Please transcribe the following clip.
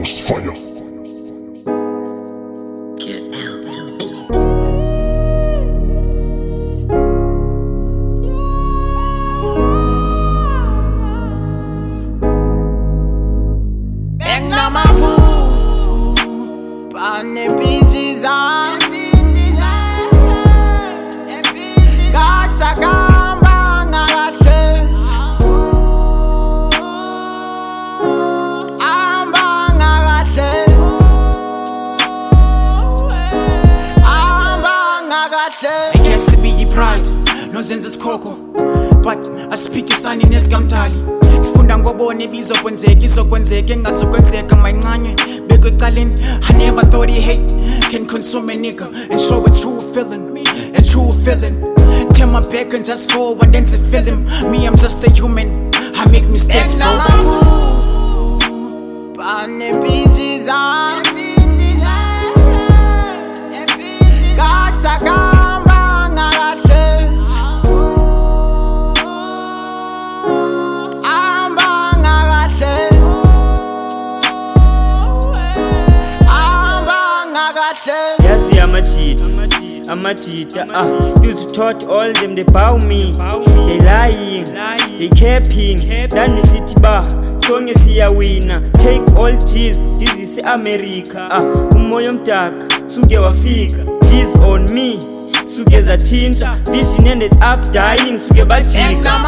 Just fire. Get out now, bitch. Impintshi Zam Kata kamba ngakahle Amba ngakahle Amba ngakahle I guess it be your pride nozenza isikhokho but asipiki isani nesikamthali sifunda ngobone izokwenzeka engazokwenzeka mayincane bekwecaleni I never thought he hate can consume a nigga and show a true feeling turn my back and just go and then to feel him me I'm just a human I make mistakes bro Impintshi Zam Kata kamba ngakahle Amba ngakahle Amba ngakahle Yazi amachita used to taught all them they bow me they lying they capping dani city bar song siyawina take all cheese this is America umoya mdaka suke wafika cheese on me suke zathinta vision ended up dying suke bajika